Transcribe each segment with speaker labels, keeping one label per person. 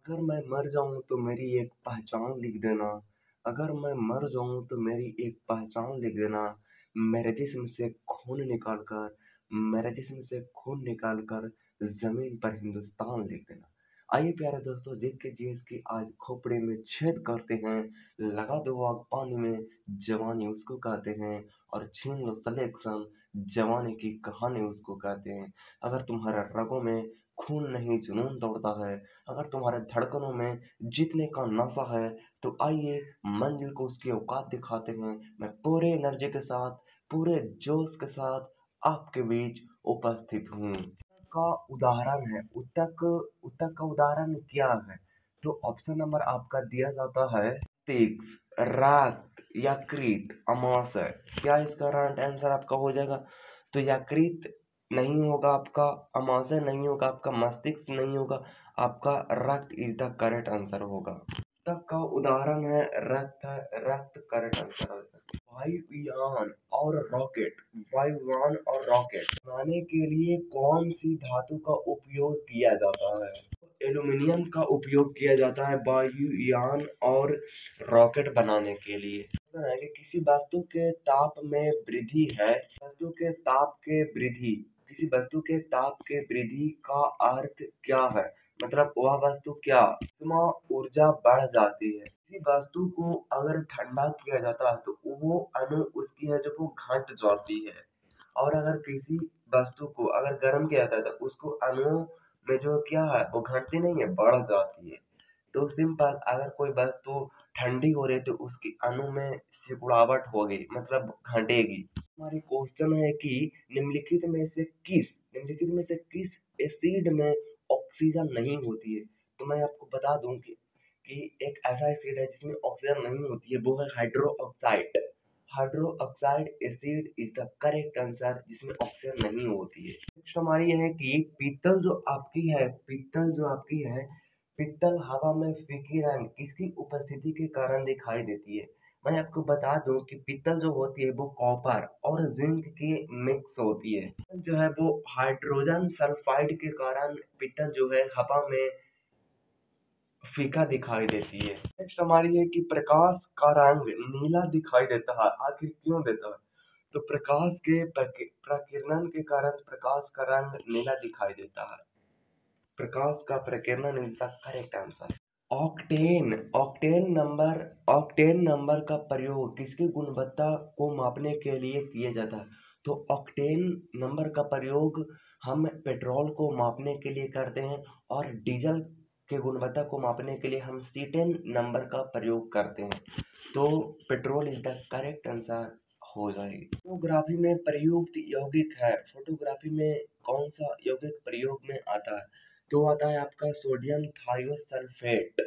Speaker 1: अगर मैं मर जाऊँ तो मेरी एक पहचान लिख देना। अगर मैं मर जाऊँ तो मेरी एक पहचान लिख देना। मेरे जिस्म से खून निकाल कर मेरे जिस्म से खून निकाल कर ज़मीन पर हिंदुस्तान लिख देना। आइए प्यारे दोस्तों, देख के जीएस की आज खोपड़ी में छेद करते हैं। लगा दो आग पानी में, जवानी उसको कहते हैं। और छीन लो सलेक्शन, जवानी की कहानी उसको कहते हैं। अगर तुम्हारे रगों में खून नहीं जुनून दौड़ता है, अगर तुम्हारे धड़कनों में जीतने का नशा है, तो आइए मंजिल को उसकी औकात दिखाते हैं। मैं पूरे एनर्जी के साथ, पूरे जोश के साथ आपके बीच उपस्थित हूँ। का उदाहरण है उतक। उतक का उदाहरण क्या है? तो ऑप्शन नंबर आपका दिया जाता है टिक्स, रात, यकृत, अमाशय। क्या इसका राइट आंसर आपका हो जाएगा? तो यकृत नहीं होगा आपका, अमाशय नहीं होगा आपका, मस्तिष्क नहीं होगा आपका, रक्त इज द करेक्ट आंसर होगा। तक का उदाहरण है रक्त। रक्त करेक्ट आंसर होगा। वायुयान और रॉकेट। वायुयान और रॉकेट बनाने के लिए कौन सी धातु का उपयोग किया जाता है? एल्यूमिनियम का उपयोग किया जाता है वायुयान और रॉकेट बनाने के लिए। है कि किसी वस्तु के ताप में वृद्धि है। वस्तु के ताप के वृद्धि किसी वस्तु के ताप के वृद्धि का अर्थ क्या है? मतलब वह वस्तु क्या उसमें ऊर्जा बढ़ जाती है। किसी वस्तु को अगर ठंडा किया जाता है तो वो अणु उसकी है जो वो घट जाती है। और अगर किसी वस्तु को अगर गर्म किया जाता है तो उसको अणुओं में जो क्या है वो घटती नहीं है, बढ़ जाती है। तो सिंपल, अगर कोई वस्तु ठंडी हो रही है तो उसकी अणु में सिकुड़ाहट होगी, मतलब घटेगी। हमारी क्वेश्चन है कि निम्नलिखित में से किस एसिड में ऑक्सीजन नहीं होती है? तो मैं आपको बता दूं कि एक ऐसा एसिड है जिसमें ऑक्सीजन नहीं होती है, वो है hydro oxide. Hydro oxide acid is the correct answer, जिसमें ऑक्सीजन नहीं होती है। नेक्स्ट हमारी यह है कि पीतल जो आपकी है, पित्तल हवा में फीकी रंग किसकी उपस्थिति के कारण दिखाई देती है? मैं आपको बता दूं कि पित्तल जो होती है वो कॉपर और जिंक की मिक्स होती है। जो है वो हाइड्रोजन सल्फाइड के कारण पित्तल जो है हवा में फीका दिखाई देती है। नेक्स्ट हमारी है कि प्रकाश का रंग नीला दिखाई देता है, आखिर क्यों देता है? तो प्रकाश के प्रकीर्णन के कारण प्रकाश का रंग नीला दिखाई देता है। प्रकाश का प्रकीर्णन is the correct answer. Octane octane number का प्रयोग किसकी गुणवत्ता को मापने के लिए किया जाता है? तो ऑक्टेन नंबर का प्रयोग हम पेट्रोल को मापने के लिए करते हैं और डीजल के गुणवत्ता को मापने के लिए हम C10 नंबर का प्रयोग करते हैं। तो petrol is the correct answer हो जाएगी। फोटोग्राफी में प्रयुक्त यौगिक है। फोटोग्राफी में कौन सा यौगिक प्रयोग में आता है? तो आता है आपका सोडियम थायोसल्फेट।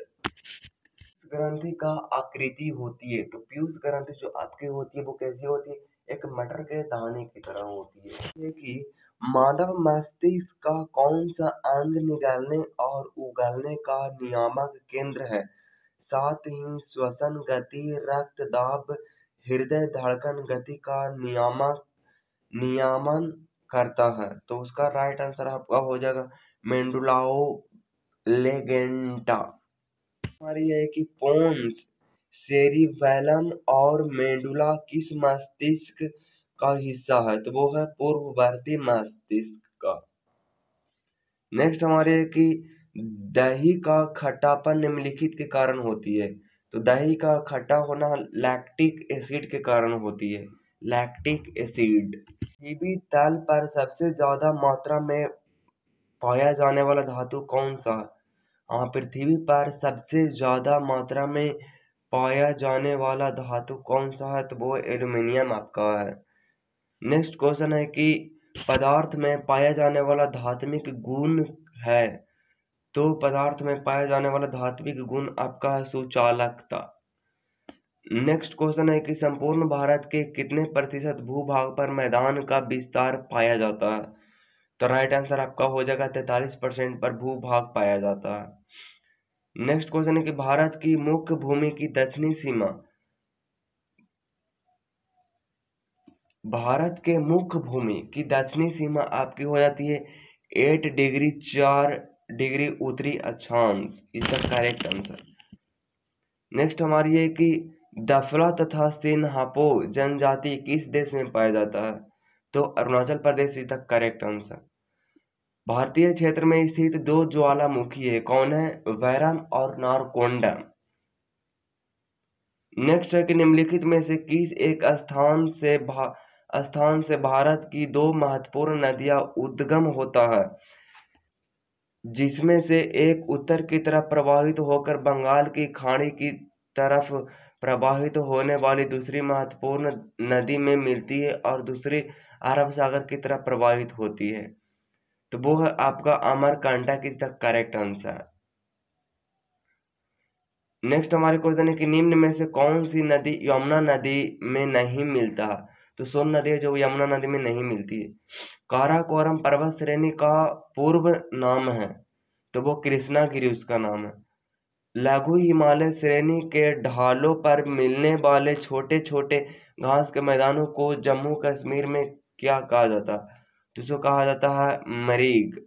Speaker 1: ग्रंथि का आकृति होती है, तो पीयूष ग्रंथि जो आपकी होती है वो कैसी होती है? एक मटर के दाने की तरह होती है। जैसे कि मानव मस्तिष्क का कौन सा अंग निगलने और उगलने का नियामक केंद्र है? साथ ही श्वसन गति, रक्त दाब, हृदय धड़कन गति का नियामन करता है। तो उसका राइट आंसर आपका हो जाएगा मेंडुलाओ लेगेंटा। हमारी है कि पोन्स, सेरिबैलम और मेडुला किस मस्तिष्क का हिस्सा है? तो वो है पूर्ववर्ती मस्तिष्क का। नेक्स्ट हमारे है कि दही का खट्टापन निम्नलिखित के कारण होती है। तो दही का खट्टा होना लैक्टिक एसिड के कारण होती है। Lactic acid. पृथ्वी तल पर सबसे ज्यादा मात्रा में पाया जाने वाला धातु कौन सा है? हाँ, पृथ्वी पर सबसे ज्यादा मात्रा में पाया जाने वाला धातु कौन सा है? तो वो एल्यूमिनियम आपका है। नेक्स्ट क्वेश्चन है कि पदार्थ में पाया जाने वाला धात्विक गुण है। तो पदार्थ में पाया जाने वाला धात्विक गुण आपका है सुचालकता। नेक्स्ट क्वेश्चन है कि संपूर्ण भारत के कितने प्रतिशत भूभाग पर मैदान का विस्तार पाया जाता है? तो राइट आंसर आपका हो जाएगा 43% पर भूभाग पाया जाता है। नेक्स्ट क्वेश्चन है कि भारत की मुख्य भूमि की दक्षिणी सीमा, भारत के मुख्य भूमि की दक्षिणी सीमा आपकी हो जाती है 8 डिग्री 4 डिग्री उत्तरी अक्षांश, इसका करेक्ट आंसर। नेक्स्ट हमारी है कि दफला तथा सिन्हापो जनजाति किस देश में पाया जाता है? तो अरुणाचल प्रदेश, इसका करेक्ट आंसर। भारतीय क्षेत्र में स्थित दो ज्वालामुखी है, कौन है? वैरम और नारकोंडम। नेक्स्ट है कि निम्नलिखित में से किस एक स्थान से भारत की दो महत्वपूर्ण नदियां उद्गम होता है, जिसमें से एक उत्तर की तरफ प्रवाहित होकर बंगाल की खाड़ी की तरफ प्रवाहित होने वाली दूसरी महत्वपूर्ण नदी में मिलती है और दूसरी अरब सागर की तरफ प्रवाहित होती है? तो वो है आपका Amarkantak, is the correct answer. Next हमारे क्वेश्चन है कि निम्न में से कौन सी नदी यमुना नदी में नहीं मिलता? तो सोन नदी है जो यमुना नदी में नहीं मिलती है। काराकोरम पर्वत श्रेणी का पूर्व नाम है, तो वो कृष्णागिरी उसका नाम है। लघु हिमालय श्रेणी के ढालों पर मिलने वाले छोटे छोटे घास के मैदानों को जम्मू कश्मीर में क्या कहा जाता है? तो उसको कहा जाता है मरीग।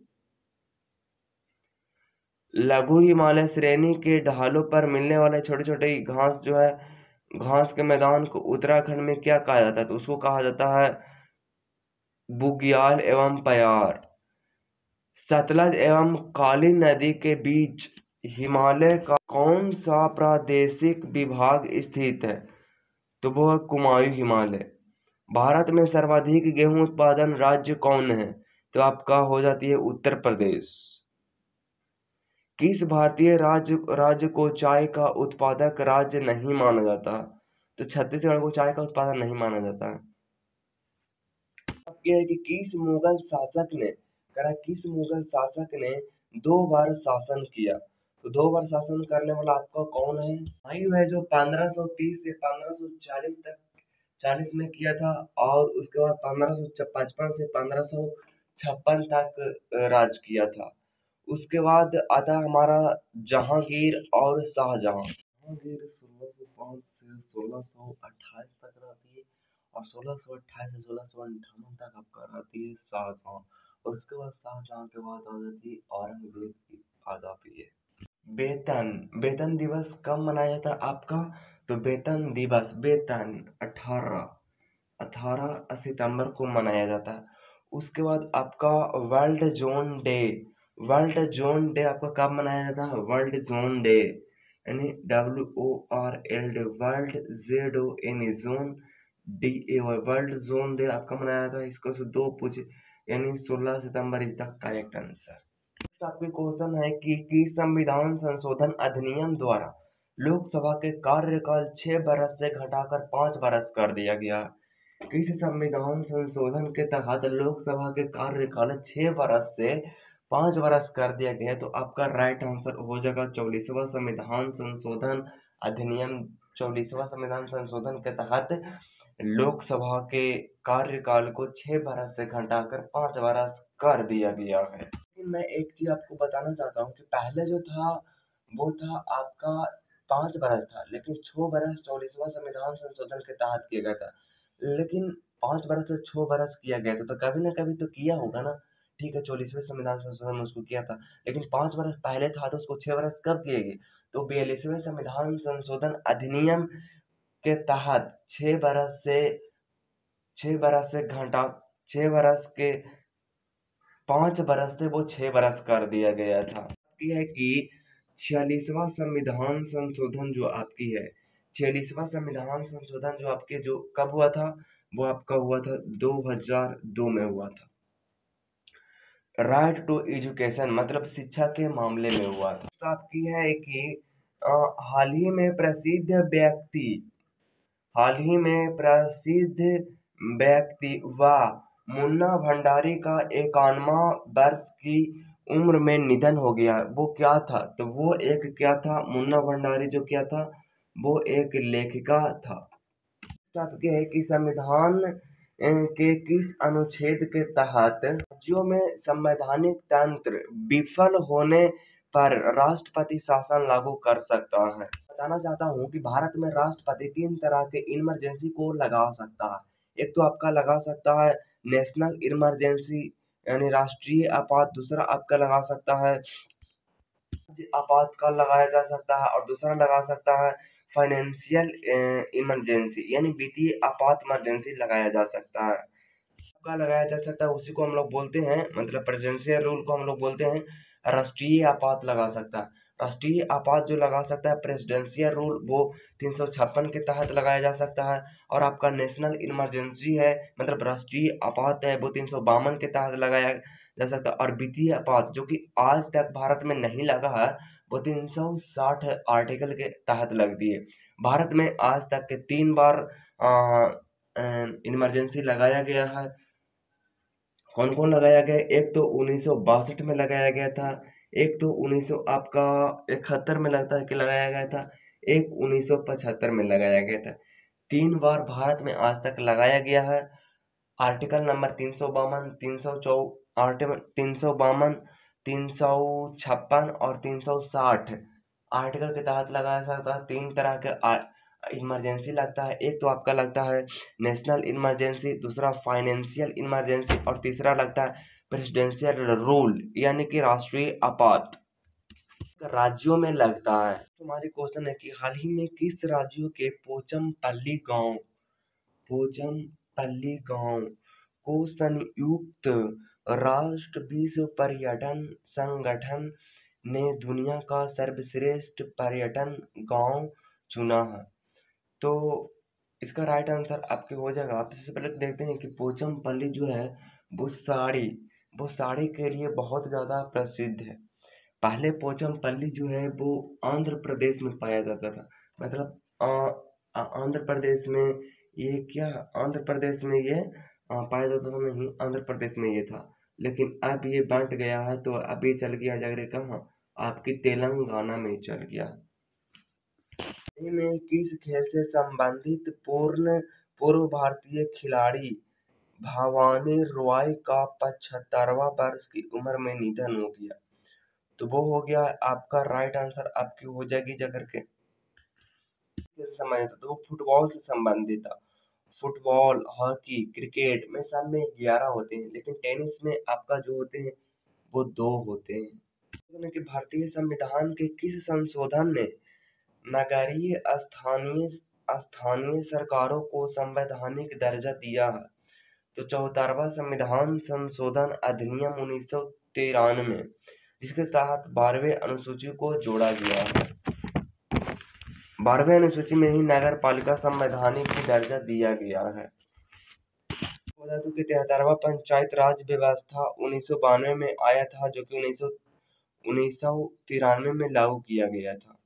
Speaker 1: लघु हिमालय श्रेणी के ढालों पर मिलने वाले छोटे छोटे घास जो है, घास के मैदान को उत्तराखंड में क्या कहा जाता है? तो उसको कहा जाता है बुग्याल एवं पयार। सतलज एवं काली नदी के बीच हिमालय का कौन सा प्रादेशिक विभाग स्थित है? तो वो है कुमायूं हिमालय। भारत में सर्वाधिक गेहूं उत्पादन राज्य कौन है? तो आपका हो जाती है उत्तर प्रदेश। किस भारतीय राज्य को चाय का उत्पादक राज्य नहीं माना जाता? तो छत्तीसगढ़ को चाय का उत्पादन नहीं माना जाता है। अब यह है कि किस मुगल शासक ने 2 बार शासन किया? तो 2 बार शासन करने वाला आपका कौन है? आयु है जो 1530 से 1540 तक 40 में किया था, और उसके बाद 1555 से 1556 तक राज किया था। उसके बाद आता है हमारा जहांगीर और शाहजहां। जहांगीर 1605 से 1628 तक रहती है, और 1628 से 1658 तक आपका रहती है शाहजहां। और उसके बाद शाहजहां के बाद आ जाती है औरंगजेब की आ जाती है। वेतन वेतन दिवस कब मनाया जाता है आपका? तो वेतन 18 सितंबर को मनाया जाता है। उसके बाद आपका वर्ल्ड जोन डे आपका कब मनाया जाता है? वर्ल्ड जोन डे यानी WORLD, world ZON, zone DAY, world zone day आपका मनाया जाता है। इसको से 2 पूछे यानी 16 सितंबर इज द करेक्ट आंसर। आपके क्वेश्चन है कि संविधान संशोधन अधिनियम द्वारा लोकसभा के कार्यकाल 6 बरस से घटाकर 5 बरस कर दिया गया। किस संविधान संशोधन के तहत लोकसभा के कार्यकाल 6 बरस से 5 बरस कर दिया गया? तो आपका राइट आंसर हो जाएगा 44वां संविधान संशोधन अधिनियम। 44वां संविधान संशोधन के तहत लोकसभा के कार्यकाल को 6 बरस से घटाकर 5 बरस कर दिया गया है। मैं एक चीज आपको बताना चाहता हूँ कि पहले जो था वो था आपका 5 बरस था, लेकिन 6 बरस 44वां संविधान संशोधन के तहत किया गया था। लेकिन 5 बरस से 6 बरस किया गया था, तो कभी ना कभी तो किया होगा ना। ठीक है, 44वें संविधान संशोधन में उसको किया था, लेकिन 5 बरस पहले था तो उसको 6 बरस कब किए गए? तो 42वें संविधान संशोधन अधिनियम के तहत 6 बरस के 5 बरस से वो 6 बरस कर दिया गया था। यह है कि 46वां संविधान संशोधन जो आपकी है, 46वां संविधान संशोधन जो आपके जो कब हुआ था? वो आपका हुआ था 2002 में हुआ था। राइट टू एजुकेशन मतलब शिक्षा के मामले में हुआ था। तो आपकी है कि हाल ही में प्रसिद्ध व्यक्ति व मुन्ना भंडारी का 51वां वर्ष की उम्र में निधन हो गया। वो क्या था? तो वो एक क्या था? मुन्ना भंडारी जो क्या था? वो एक लेखिका था। आपके है कि संविधान के किस अनुच्छेद के तहत राज्यों में संवैधानिक तंत्र विफल होने पर राष्ट्रपति शासन लागू कर सकता है? बताना चाहता हूँ कि भारत में राष्ट्रपति 3 तरह के इमरजेंसी को लगा सकता है। एक तो आपका लगा सकता है नेशनल इमरजेंसी, यानी राष्ट्रीय आपात। दूसरा आपका लगा सकता है आपातकाल लगाया जा सकता है, और दूसरा लगा सकता है फाइनेंशियल इमरजेंसी, यानी वित्तीय आपात इमरजेंसी लगाया जा सकता है। का लगाया जा सकता है उसी को हम लोग बोलते हैं, मतलब प्रेसिडेंशियल रूल को हम लोग बोलते हैं राष्ट्रीय आपात लगा सकता है। राष्ट्रीय आपात जो लगा सकता है प्रेसिडेंशियल रूल, वो 356 के तहत लगाया जा सकता है। और आपका नेशनल इमरजेंसी है, मतलब राष्ट्रीय आपात है, वो 352 के तहत लगाया जा सकता है। और वित्तीय आपात जो कि आज तक भारत में नहीं लगा है, वो 360 आर्टिकल के तहत लगती है। भारत में आज तक के 3 बार इमरजेंसी लगाया गया है। कौन कौन लगाया गया? एक तो 1962 में लगाया गया था, एक तो 1900 आपका 71 में लगता है कि लगाया गया था, एक 1975 में लगाया गया था। 3 बार भारत में आज तक लगाया गया है। आर्टिकल नंबर 352, 352, 356 और 360 आर्टिकल के तहत लगाया सकता है। 3 तरह के इमरजेंसी लगता है। एक तो आपका लगता है नेशनल इमरजेंसी, दूसरा फाइनेंशियल इमरजेंसी, और तीसरा लगता है प्रेसिडेंशियल रूल, यानी कि राष्ट्रीय आपात। राज्यों में लगता है। तुम्हारी क्वेश्चन है कि हाल ही में किस राज्यों के पोचमपल्ली गांव को संयुक्त राष्ट्र विश्व पर्यटन संगठन ने दुनिया का सर्वश्रेष्ठ पर्यटन गांव चुना है। तो इसका राइट आंसर आपके हो जाएगा। आप सबसे पहले देखते हैं कि पोचमपल्ली जो है वो साड़ी के लिए बहुत ज़्यादा प्रसिद्ध है। पहले पोचमपल्ली जो है वो आंध्र प्रदेश में पाया जाता था, मतलब आंध्र प्रदेश में ये क्या आंध्र प्रदेश में ये पाया जाता था, नहीं आंध्र प्रदेश में ये था। लेकिन अब ये बंट गया है, तो अब ये चल गया जाकर कहाँ, आपकी तेलंगाना में चल गया। में किस खेल से संबंधित पूर्व भारतीय खिलाड़ी भवानी रॉय का 75वां वर्ष की उम्र में निधन हो गया? तो वो हो गया आपका राइट आंसर, आपकी हो जाएगी जाकर के संबंधित, तो वो फुटबॉल से संबंधित था। फुटबॉल, हॉकी, क्रिकेट में सब में 11 होते हैं, लेकिन टेनिस में आपका जो होते हैं वो 2 होते हैं। कि भारतीय संविधान के किस संशोधन ने नगरीय स्थानीय सरकारों को संवैधानिक दर्जा दिया है? तो 74वां संविधान संशोधन अधिनियम 1993, जिसके तहत 12वें अनुसूची को जोड़ा गया है। 12वें अनुसूची में ही नगर पालिका संवैधानिक की दर्जा दिया गया है। बता दूं कि 73वां पंचायत राज व्यवस्था 1992 में आया था, जो कि 1993 में लागू किया गया था।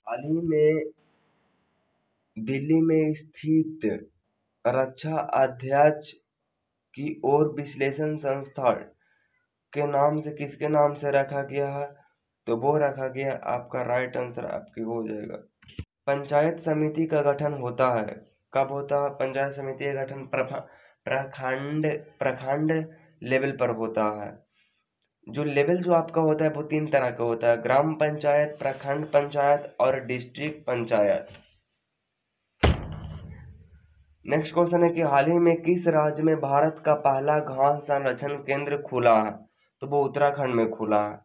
Speaker 1: हाल ही में दिल्ली में स्थित रक्षा अध्यक्ष की ओर विश्लेषण संस्था के नाम से किसके नाम से रखा गया है? तो वो रखा गया, आपका राइट आंसर आपकी हो जाएगा। पंचायत समिति का गठन होता है, कब होता है? पंचायत समिति का गठन प्रखंड लेवल पर होता है। जो लेवल जो आपका होता है वो 3 तरह का होता है, ग्राम पंचायत, प्रखंड पंचायत और डिस्ट्रिक्ट पंचायत। नेक्स्ट क्वेश्चन है कि हाल ही में किस राज्य में भारत का पहला घास संरक्षण केंद्र खुला है? तो वो उत्तराखंड में खुला है।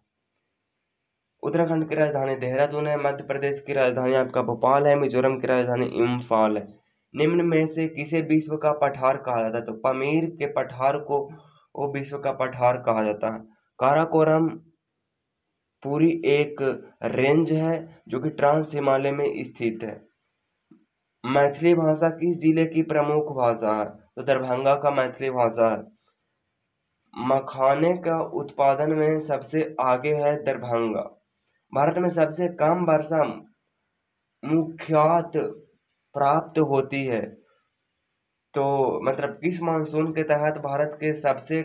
Speaker 1: उत्तराखंड की राजधानी देहरादून है, मध्य प्रदेश की राजधानी आपका भोपाल है, मिजोरम की राजधानी इम्फाल है। निम्न में से किसे विश्व का पठार कहा जाता है? तो पमीर के पठार को वो विश्व का पठार कहा जाता है। काराकोरम पूरी एक रेंज है जो कि ट्रांस हिमालय में स्थित है। मैथिली भाषा किस जिले की प्रमुख भाषा है? तो दरभंगा का मैथिली भाषा है। मखाने का उत्पादन में सबसे आगे है दरभंगा। भारत में सबसे कम वर्षा मुख्यत प्राप्त होती है, तो मतलब किस मानसून के तहत भारत के सबसे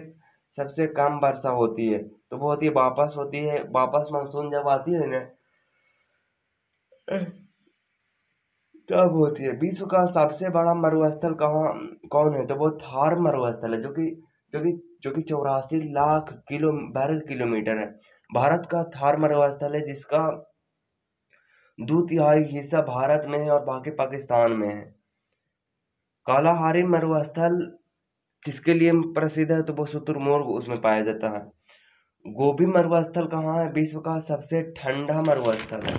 Speaker 1: कम वर्षा होती है? तो वो होती है वापस मानसून जब आती है ना, तब होती है। विश्व का सबसे बड़ा मरुस्थल कौन है? तो वो थार मरुस्थल है, जो कि 84 लाख वर्ग किलोमीटर है। भारत का थार मरुस्थल है, जिसका 2/3 हिस्सा भारत में है और बाकी पाकिस्तान में है। कालाहारी मरुस्थल किसके लिए प्रसिद्ध है? तो वो शुतुरमुर्ग उसमें पाया जाता है। गोबी मरुआ स्थल कहाँ है? विश्व का सबसे ठंडा मरुआ स्थल है,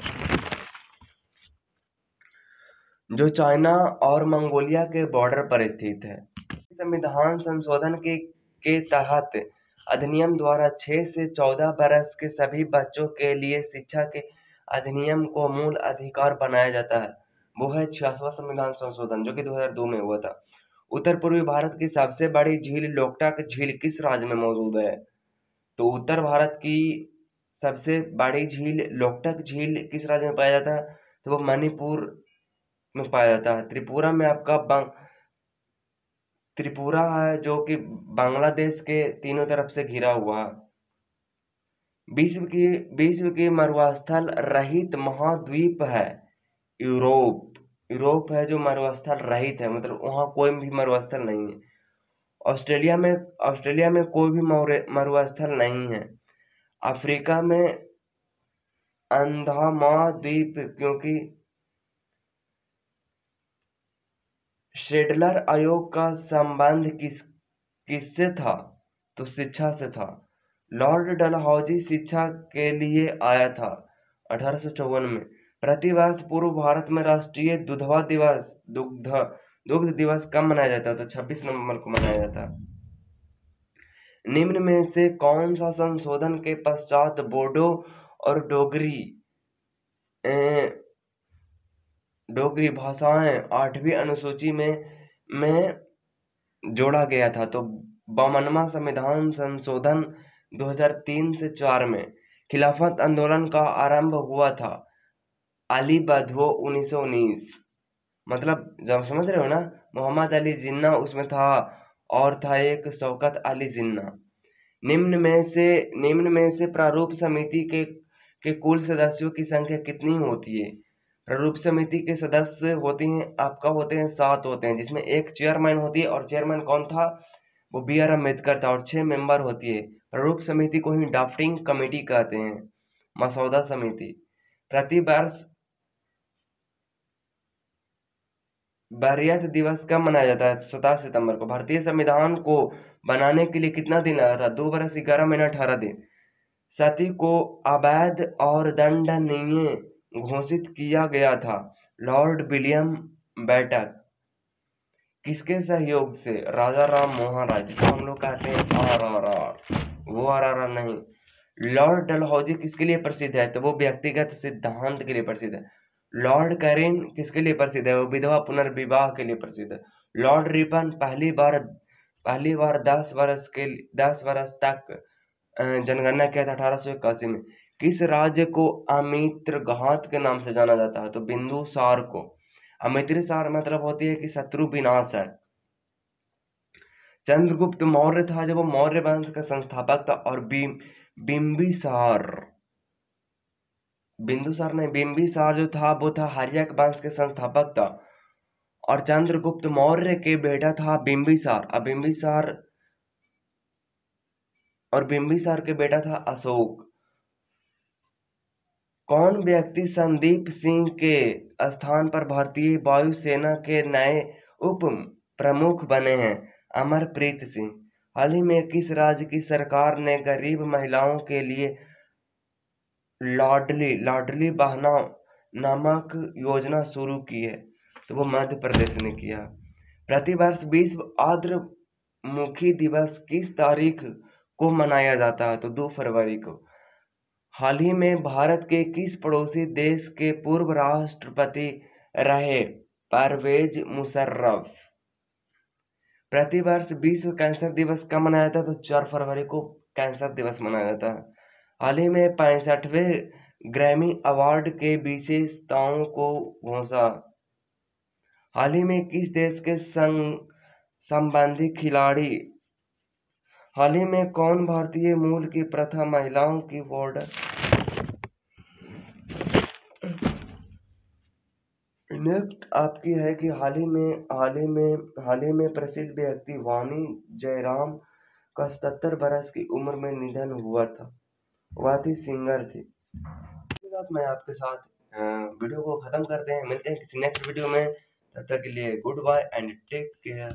Speaker 1: जो चाइना और मंगोलिया के बॉर्डर पर स्थित है। संविधान संशोधन के तहत अधिनियम द्वारा 6 से 14 बरस के सभी बच्चों के लिए शिक्षा के अधिनियम को मूल अधिकार बनाया जाता है। वो है 66वां संविधान संशोधन, जो कि 2002 में हुआ था। उत्तर पूर्वी भारत की सबसे बड़ी झील लोकटक झील किस राज्य में मौजूद है? तो उत्तर भारत की सबसे बड़ी झील लोकटक झील किस राज्य में पाया जाता है? तो वो मणिपुर में पाया जाता है। त्रिपुरा है, जो कि बांग्लादेश के तीनों तरफ से घिरा हुआ है। विश्व की मरुस्थल रहित महाद्वीप है यूरोप। यूरोप है जो मरुस्थल रहित है, मतलब वहाँ कोई भी मरुस्थल नहीं है। ऑस्ट्रेलिया में कोई भी मरुस्थल नहीं है। अफ्रीका में अंडमान द्वीप, क्योंकि शेडलर आयोग का संबंध किससे था? तो शिक्षा से था। लॉर्ड डलहौजी शिक्षा के लिए आया था 1854 में। प्रतिवर्ष पूर्व भारत में राष्ट्रीय दुग्ध दिवस कब मनाया जाता है? तो 26 नवंबर को मनाया जाता है। निम्न में से कौन सा संशोधन के पश्चात बोडो और डोगरी भाषाएं 8वीं अनुसूची में जोड़ा गया था? तो 52वां संविधान संशोधन 2003 से 4 में। खिलाफत आंदोलन का आरंभ हुआ था अली बधो 1919, मतलब जब समझ रहे हो ना, मोहम्मद अली जिन्ना उसमें था, और था एक शौकत अली जिन्ना। निम्न में से प्रारूप समिति के कुल सदस्यों की संख्या कितनी होती है? प्रारूप समिति के सदस्य होते हैं 7 होते हैं, जिसमें एक चेयरमैन होती है, और चेयरमैन कौन था? वो B.R. अम्बेडकर था। और 6 मेंबर होती है। प्रारूप समिति को ही ड्राफ्टिंग कमेटी कहते हैं, मसौदा समिति। प्रतिवर्ष वरीयता दिवस कब मनाया जाता है? 27 सितंबर को। भारतीय संविधान को बनाने के लिए कितना दिन लगा था? 2 बरस 11 महीना 18 दिन। सती को अवैध और दंडनीय घोषित किया गया था लॉर्ड विलियम बैठक किसके सहयोग से? राजा राम मोहन राय, जिसको हम लोग कहते हैं RRR। वो RRR नहीं। लॉर्ड डलहौजी किसके लिए प्रसिद्ध है? तो वो व्यक्तिगत सिद्धांत के लिए प्रसिद्ध है। लॉर्ड कैरिन किसके लिए प्रसिद्ध है? वो विधवा पुनर्विवाह के लिए प्रसिद्ध है। लॉर्ड रिपन पहली बार 10 वर्ष तक जनगणना किया था 1881 में। किस राज्य को अमित्रघात के नाम से जाना जाता है? तो बिंदुसार को। अमित्रसार मतलब होती है कि शत्रु विनाश है। चंद्रगुप्त मौर्य था जब वो मौर्य वंश का संस्थापक था। और बिंबिसार जो था वो था हर्यक वंश के संस्थापक था। और चंद्रगुप्त मौर्य के बेटा था बिंबिसार। और बिंबिसार के बेटा था अशोक। कौन व्यक्ति संदीप सिंह के स्थान पर भारतीय वायुसेना के नए उप प्रमुख बने हैं? अमरप्रीत सिंह। हाल ही में किस राज्य की सरकार ने गरीब महिलाओं के लिए लाडली बहना नामक योजना शुरू की है? तो वो मध्य प्रदेश ने किया। प्रतिवर्ष विश्व आर्द्रमुखी दिवस किस तारीख को मनाया जाता है? तो 2 फरवरी को। हाल ही में भारत के किस पड़ोसी देश के पूर्व राष्ट्रपति रहे परवेज मुशर्रफ? प्रतिवर्ष विश्व कैंसर दिवस कब मनाया जाता है? तो 4 फरवरी को कैंसर दिवस मनाया जाता है। हाल ही में 65वें ग्रैमी अवार्ड के विजेताओं को घोषणा। हाल ही में किस देश के संबंधी खिलाड़ी? हाल ही में कौन भारतीय मूल की प्रथम महिलाओं की बॉर्डर? नेक्स्ट आपकी है कि हाल ही में प्रसिद्ध व्यक्ति वाणी जयराम का 77 बरस की उम्र में निधन हुआ था। वह थी सिंगर थी। मैं आपके साथ वीडियो को खत्म करते हैं। मिलते हैं किसी नेक्स्ट वीडियो में। तब तक के लिए good bye and take care.